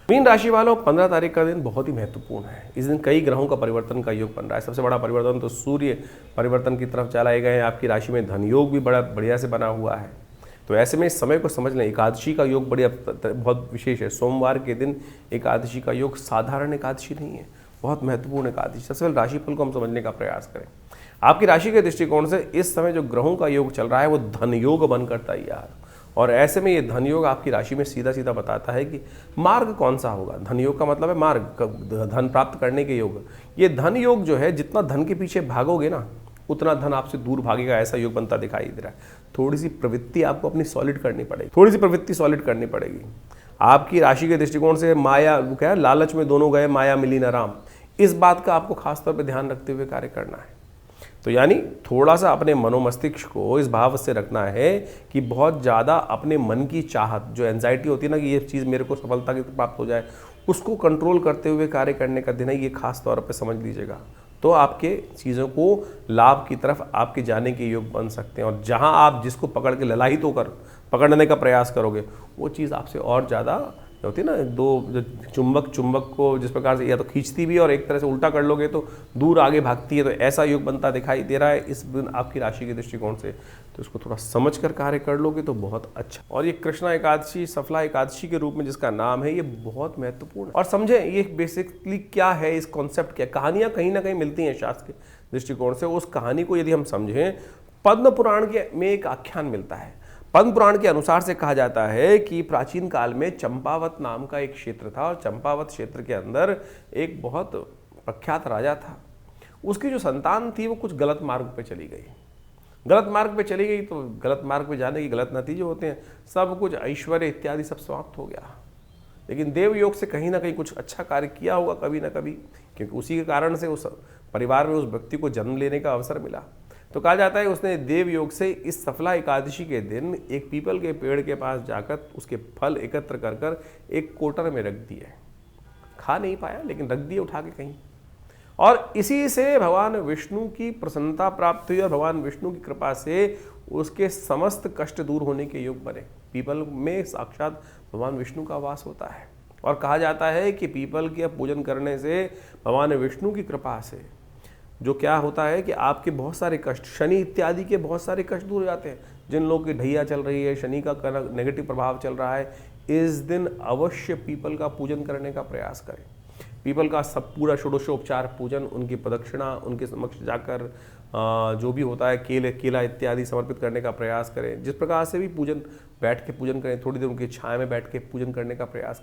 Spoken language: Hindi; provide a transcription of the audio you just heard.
मीन राशि वालों, 15 तारीख का दिन बहुत ही महत्वपूर्ण है। इस दिन कई ग्रहों का परिवर्तन का योग बन रहा है। सबसे बड़ा परिवर्तन तो सूर्य परिवर्तन की तरफ चलाए गए हैं। आपकी राशि में धन योग भी बड़ा बढ़िया से बना हुआ है। तो ऐसे में इस समय को समझ लें। एकादशी का योग बढ़िया बहुत विशेष है। सोमवार के दिन एकादशी का योग साधारण एकादशी नहीं है, बहुत महत्वपूर्ण एकादशी। सबसे पहले राशिफल को हम समझने का प्रयास करें। आपकी राशि के दृष्टिकोण से इस समय जो ग्रहों का योग चल रहा है वो धन योग बनकर तैयार, और ऐसे में ये धन योग आपकी राशि में सीधा सीधा बताता है कि मार्ग कौन सा होगा। धन योग का मतलब है मार्ग, धन प्राप्त करने के योग। ये धन योग जो है, जितना धन के पीछे भागोगे ना उतना धन आपसे दूर भागेगा, ऐसा योग बनता दिखाई दे रहा है। थोड़ी सी प्रवृत्ति आपको अपनी सॉलिड करनी पड़ेगी, थोड़ी सी प्रवृत्ति सॉलिड करनी पड़ेगी। आपकी राशि के दृष्टिकोण से माया क्या है, लालच में दोनों गए माया मिली न राम, इस बात का आपको खासतौर पर ध्यान रखते हुए कार्य करना है। तो यानी थोड़ा सा अपने मनोमस्तिष्क को इस भाव से रखना है कि बहुत ज़्यादा अपने मन की चाहत, जो एंजाइटी होती है ना कि ये चीज़ मेरे को सफलता की प्राप्त हो जाए, उसको कंट्रोल करते हुए कार्य करने का दिन है। ये खास तौर पे समझ लीजिएगा, तो आपके चीज़ों को लाभ की तरफ आपके जाने के योग बन सकते हैं। और जहां आप जिसको पकड़ के ललायित होकर पकड़ने का प्रयास करोगे, वो चीज़ आपसे और ज़्यादा होती है ना, दो चुंबक को जिस प्रकार से या तो खींचती भी और एक तरह से उल्टा कर लोगे तो दूर आगे भागती है। तो ऐसा योग बनता दिखाई दे रहा है इस दिन आपकी राशि के दृष्टिकोण से। तो इसको थोड़ा समझ कर कार्य कर लोगे तो बहुत अच्छा। और ये कृष्णा एकादशी, सफला एकादशी के रूप में जिसका नाम है, ये बहुत महत्वपूर्ण है। और समझें ये बेसिकली क्या है, इस कॉन्सेप्ट क्या, कहानियाँ कहीं ना कहीं मिलती हैं शास्त्र के दृष्टिकोण से। उस कहानी को यदि हम समझें, पद्म पुराण के में एक आख्यान मिलता है। पद्म पुराण के अनुसार से कहा जाता है कि प्राचीन काल में चंपावत नाम का एक क्षेत्र था, और चंपावत क्षेत्र के अंदर एक बहुत प्रख्यात राजा था। उसकी जो संतान थी वो कुछ गलत मार्ग पे चली गई। गलत मार्ग पे चली गई तो गलत मार्ग पे जाने के गलत नतीजे होते हैं। सब कुछ ऐश्वर्य इत्यादि सब समाप्त हो गया। लेकिन देव योग से कहीं ना कहीं कुछ अच्छा कार्य किया होगा कभी ना कभी, क्योंकि उसी के कारण से उस परिवार में उस व्यक्ति को जन्म लेने का अवसर मिला। तो कहा जाता है उसने देव योग से इस सफला एकादशी के दिन एक पीपल के पेड़ के पास जाकर उसके फल एकत्र कर कर एक कोटर में रख दिए। खा नहीं पाया लेकिन रख दिए उठा के कहीं, और इसी से भगवान विष्णु की प्रसन्नता प्राप्त हुई और भगवान विष्णु की कृपा से उसके समस्त कष्ट दूर होने के योग बने। पीपल में साक्षात भगवान विष्णु का वास होता है, और कहा जाता है कि पीपल के पूजन करने से भगवान विष्णु की कृपा से जो क्या होता है कि आपके बहुत सारे कष्ट, शनि इत्यादि के बहुत सारे कष्ट दूर हो जाते हैं। जिन लोगों की ढैया चल रही है, शनि का नेगेटिव प्रभाव चल रहा है, इस दिन अवश्य पीपल का पूजन करने का प्रयास करें। पीपल का सब पूरा षोडशोपचार पूजन, उनकी प्रदक्षिणा, उनके समक्ष जाकर जो भी होता है केला इत्यादि समर्पित करने का प्रयास करें। जिस प्रकार से भी पूजन, बैठ के पूजन करें, थोड़ी देर उनकी छाया में बैठ के पूजन करने का प्रयास करें।